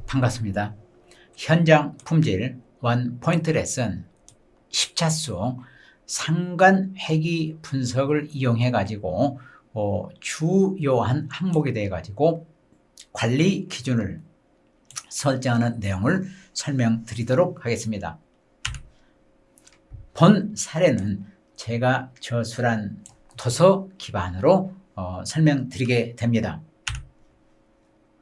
반갑습니다. 현장 품질 원 포인트 레슨 10차수 상관 회귀 분석을 이용해 가지고 주요한 항목에 대해 가지고 관리 기준을 설정하는 내용을 설명드리도록 하겠습니다. 본 사례는 제가 저술한 도서 기반으로 설명드리게 됩니다.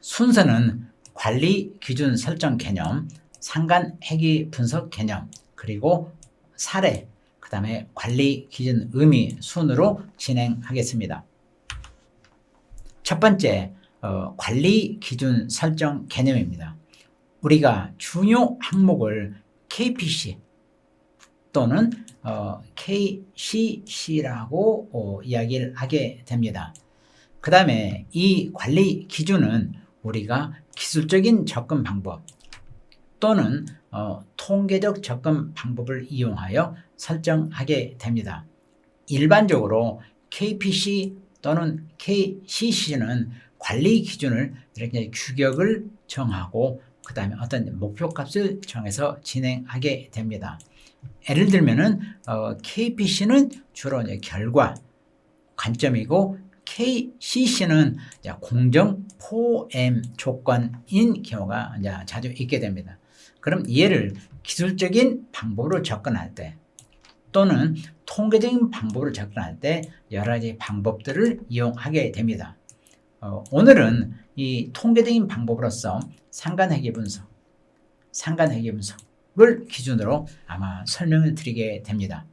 순서는 관리 기준 설정 개념, 상관 회귀 분석 개념, 그리고 사례, 그 다음에 관리 기준 의미 순으로 진행하겠습니다. 첫 번째, 관리 기준 설정 개념입니다. 우리가 중요 항목을 KPC 또는 KCC라고 이야기를 하게 됩니다. 그 다음에 이 관리 기준은 우리가 기술적인 접근 방법 또는 통계적 접근 방법을 이용하여 설정하게 됩니다. 일반적으로 KPC 또는 KCC는 관리 기준을 이렇게 규격을 정하고 그 다음에 어떤 목표값을 정해서 진행하게 됩니다. 예를 들면은 KPC는 주로 이제 결과 관점이고 KCC는 공정 포엠 조건인 경우가 이제 자주 있게 됩니다. 그럼 얘를 기술적인 방법으로 접근할 때 또는 통계적인 방법으로 접근할 때 여러 가지 방법들을 이용하게 됩니다. 오늘은 이 통계적인 방법으로서 상관회귀 분석을 기준으로 아마 설명을 드리게 됩니다.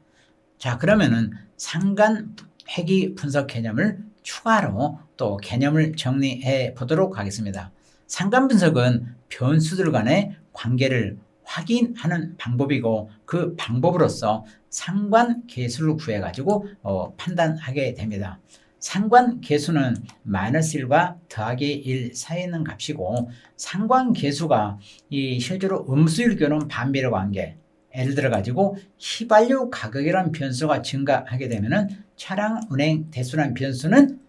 자, 그러면은 상관회귀 분석 개념을 추가로 또 개념을 정리해 보도록 하겠습니다. 상관 분석은 변수들 간의 관계를 확인하는 방법이고 그 방법으로서 상관계수를 구해가지고 판단하게 됩니다. 상관계수는 -1과 더하기 1 사이에 있는 값이고 상관계수가 이 실제로 음수일 경우는 반비례 관계, 예를 들어 가지고 휘발유 가격이라는 변수가 증가하게 되면은 차량 운행 대수라는 변수는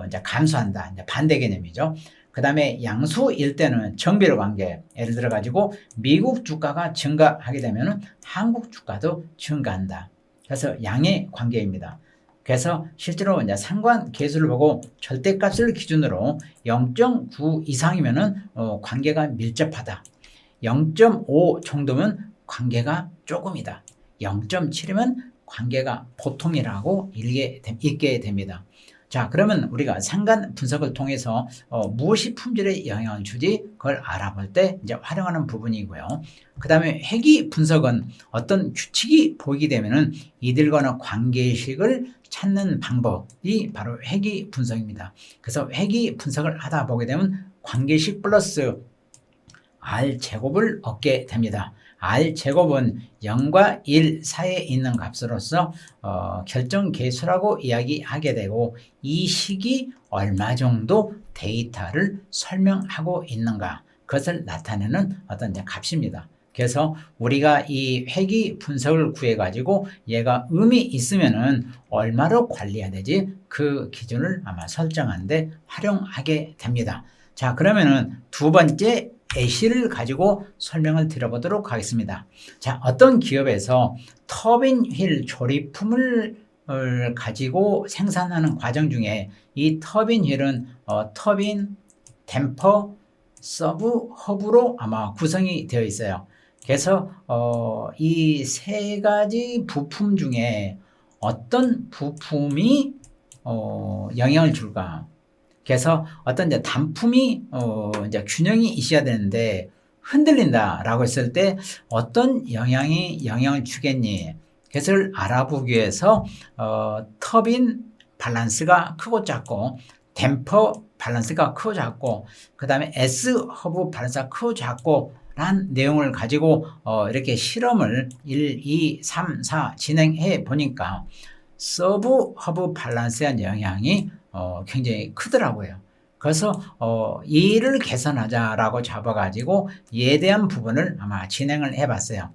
이제 감소한다. 이제 반대 개념이죠. 그 다음에 양수일 때는 정비례 관계, 예를 들어 가지고 미국 주가가 증가하게 되면은 한국 주가도 증가한다. 그래서 양의 관계입니다. 그래서 실제로 이제 상관계수를 보고 절대값을 기준으로 0.9 이상이면은 관계가 밀접하다. 0.5 정도면 관계가 조금이다. 0.7이면 관계가 보통이라고 읽게 됩니다. 자, 그러면 우리가 상관 분석을 통해서 무엇이 품질에 영향을 주지 그걸 알아볼 때 이제 활용하는 부분이고요. 그 다음에 회귀 분석은 어떤 규칙이 보이게 되면은 이들과의 관계식을 찾는 방법이 바로 회귀 분석입니다. 그래서 회귀 분석을 하다 보게 되면 관계식 플러스 R제곱을 얻게 됩니다. R제곱은 0과 1 사이에 있는 값으로서 결정계수라고 이야기하게 되고 이 식이 얼마 정도 데이터를 설명하고 있는가 그것을 나타내는 어떤 값입니다. 그래서 우리가 이 회귀 분석을 구해 가지고 얘가 의미 있으면은 얼마로 관리해야 되지 그 기준을 아마 설정하는데 활용하게 됩니다. 자, 그러면은 두 번째 예시를 가지고 설명을 드려보도록 하겠습니다. 자, 어떤 기업에서 터빈 휠 조립품을 가지고 생산하는 과정 중에 이 터빈 휠은 터빈, 댐퍼, 서브, 허브로 아마 구성이 되어 있어요. 그래서 이 세 가지 부품 중에 어떤 부품이 영향을 줄까? 그래서 어떤 이제 단품이 이제 균형이 있어야 되는데 흔들린다라고 했을 때 어떤 영향을 주겠니? 그것을 알아보기 위해서 터빈 밸런스가 크고 작고 댐퍼 밸런스가 크고 작고 그 다음에 S 허브 밸런스가 크고 작고 란 내용을 가지고 이렇게 실험을 1, 2, 3, 4 진행해 보니까 서브 허브 밸런스의 영향이 굉장히 크더라고요. 그래서 이를 개선하자라고 잡아가지고 얘에 대한 부분을 아마 진행을 해봤어요.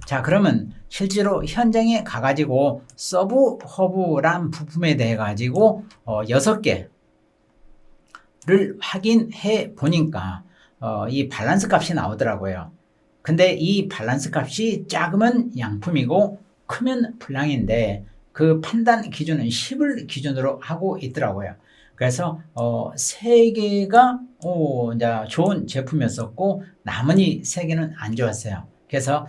자, 그러면 실제로 현장에 가가지고 서브 허브란 부품에 대해 가지고 6개를 확인해 보니까 이 밸런스 값이 나오더라고요. 근데 이 밸런스 값이 작으면 양품이고 크면 불량인데 그 판단 기준은 10을 기준으로 하고 있더라고요. 그래서 3개가 이제 좋은 제품이었었고 나머지 3개는 안 좋았어요. 그래서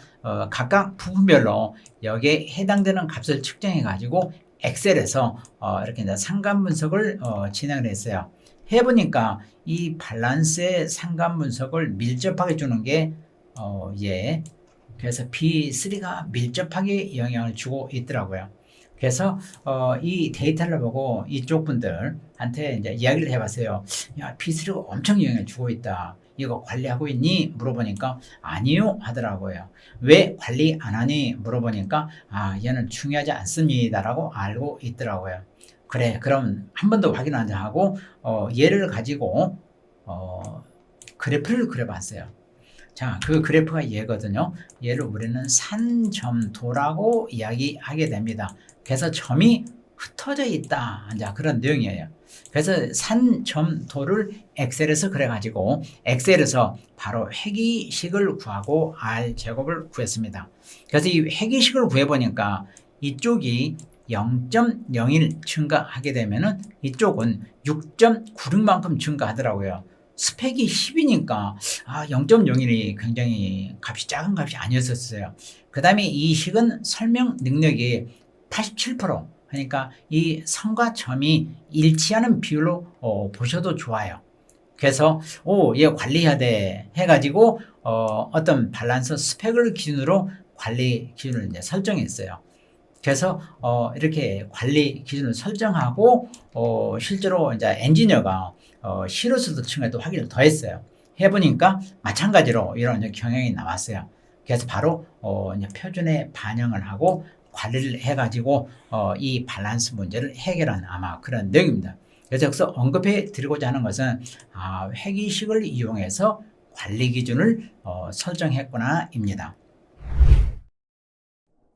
각각 부분별로 여기에 해당되는 값을 측정해 가지고 엑셀에서 이렇게 이제 상관 분석을 진행을 했어요. 해보니까 이 밸런스의 상관 분석을 밀접하게 주는 게 그래서 B3가 밀접하게 영향을 주고 있더라고요. 그래서 이 데이터를 보고 이쪽 분들한테 이제 이야기를 해봤어요. 야, B3가 엄청 영향을 주고 있다. 이거 관리하고 있니? 물어보니까 아니요 하더라고요. 왜 관리 안 하니? 물어보니까 얘는 중요하지 않습니다라고 알고 있더라고요. 그래, 그럼 한 번 더 확인하자 하고 얘를 가지고 그래프를 그려봤어요. 자, 그 그래프가 얘거든요. 얘를 우리는 산점도라고 이야기하게 됩니다. 그래서 점이 흩어져 있다. 자, 그런 내용이에요. 그래서 산점도를 엑셀에서 그래가지고 엑셀에서 바로 회기식을 구하고 R 제곱을 구했습니다. 그래서 이 회기식을 구해보니까 이쪽이 0.01 증가하게 되면은 이쪽은 6.96만큼 증가하더라고요. 스펙이 10이니까 0.01이 굉장히 값이 작은 값이 아니었었어요. 그 다음에 이 식은 설명 능력이 87%, 그러니까 이 선과 점이 일치하는 비율로 보셔도 좋아요. 그래서 얘 관리해야 돼 해가지고 어떤 밸런스 스펙을 기준으로 관리 기준을 이제 설정했어요. 그래서 이렇게 관리 기준을 설정하고 실제로 이제 엔지니어가 실효수도 층에도 확인을 더 했어요. 해보니까 마찬가지로 이런 경향이 나왔어요. 그래서 바로 이제 표준에 반영을 하고 관리를 해가지고 이 밸런스 문제를 해결한 아마 그런 내용입니다. 그래서 여기서 언급해 드리고자 하는 것은 회기식을 이용해서 관리 기준을 설정했구나입니다.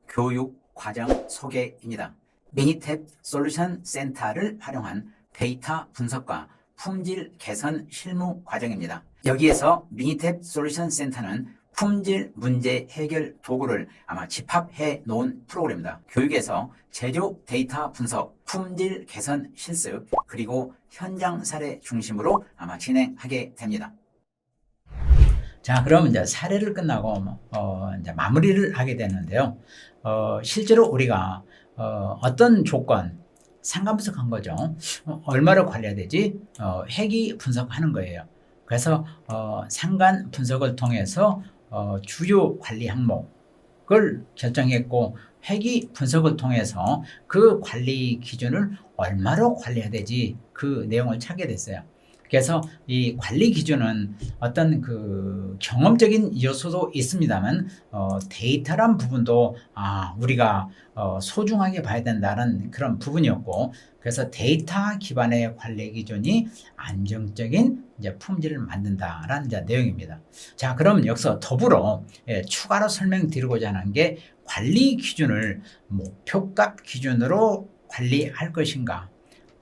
교육 과정 소개입니다. 미니탭 솔루션 센터를 활용한 데이터 분석과 품질 개선 실무 과정입니다. 여기에서 미니탭 솔루션 센터는 품질 문제 해결 도구를 아마 집합해 놓은 프로그램입니다. 교육에서 제조 데이터 분석, 품질 개선 실습, 그리고 현장 사례 중심으로 아마 진행하게 됩니다. 자, 그럼 이제 사례를 끝나고 이제 마무리를 하게 되는데요. 실제로 우리가 어떤 조건 상관 분석한 거죠. 얼마를 관리해야 되지? 회기 분석하는 거예요. 그래서 상관 분석을 통해서 주요 관리 항목을 결정했고 회기 분석을 통해서 그 관리 기준을 얼마로 관리해야 되지 그 내용을 찾게 됐어요. 그래서 이 관리 기준은 어떤 그 경험적인 요소도 있습니다만 데이터란 부분도 우리가 소중하게 봐야 된다는 그런 부분이었고, 그래서 데이터 기반의 관리 기준이 안정적인 이제 품질을 만든다라는 이제 내용입니다. 자, 그럼 여기서 더불어 추가로 설명드리고자 하는 게 관리 기준을 목표값 기준으로 관리할 것인가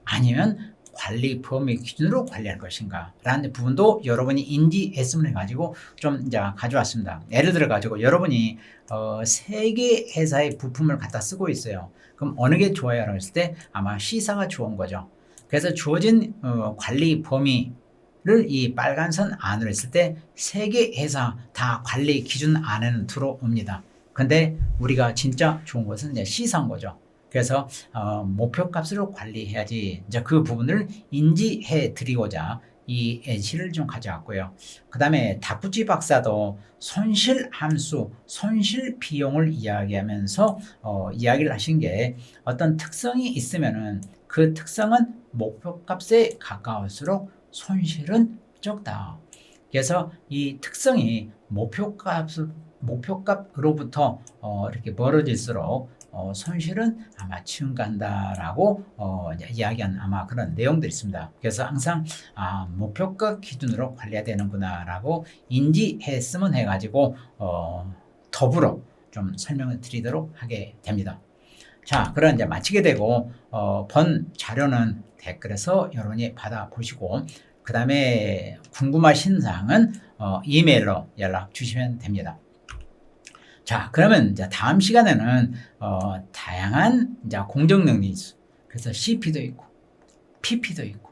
아니면 관리 범위 기준으로 관리할 것인가 라는 부분도 여러분이 인지했으면 해가지고 좀 이제 가져왔습니다. 예를 들어 가지고 여러분이 3개 회사의 부품을 갖다 쓰고 있어요. 그럼 어느 게 좋아요? 라고 했을 때 아마 C사가 좋은 거죠. 그래서 주어진 관리 범위를 이 빨간 선 안으로 했을 때 3개 회사 다 관리 기준 안에는 들어옵니다. 근데 우리가 진짜 좋은 것은 이제 C사인 거죠. 그래서 목표값으로 관리해야지, 이제 그 부분을 인지해 드리고자 이 예시를 좀 가져왔고요. 그 다음에 다쿠치 박사도 손실 함수, 손실 비용을 이야기하면서 이야기를 하신 게 어떤 특성이 있으면은 그 특성은 목표값에 가까울수록 손실은 적다. 그래서 이 특성이 목표값으로부터 이렇게 멀어질수록 손실은 아마 증가한다라고 이야기한 아마 그런 내용들이 있습니다. 그래서 항상 목표값 기준으로 관리해야 되는구나라고 인지했으면 해가지고 더불어 좀 설명을 드리도록 하게 됩니다. 자, 그럼 이제 마치게 되고 본 자료는 댓글에서 여러분이 받아보시고, 그 다음에 궁금하신 사항은 이메일로 연락 주시면 됩니다. 자, 그러면 이제 다음 시간에는 다양한 이제 공정 능력 지수, 그래서 CP도 있고 PP도 있고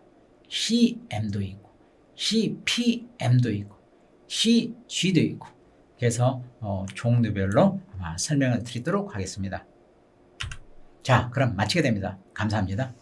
CM도 있고 CPM도 있고 CG도 있고, 그래서 종류별로 아마 설명을 드리도록 하겠습니다. 자, 그럼 마치게 됩니다. 감사합니다.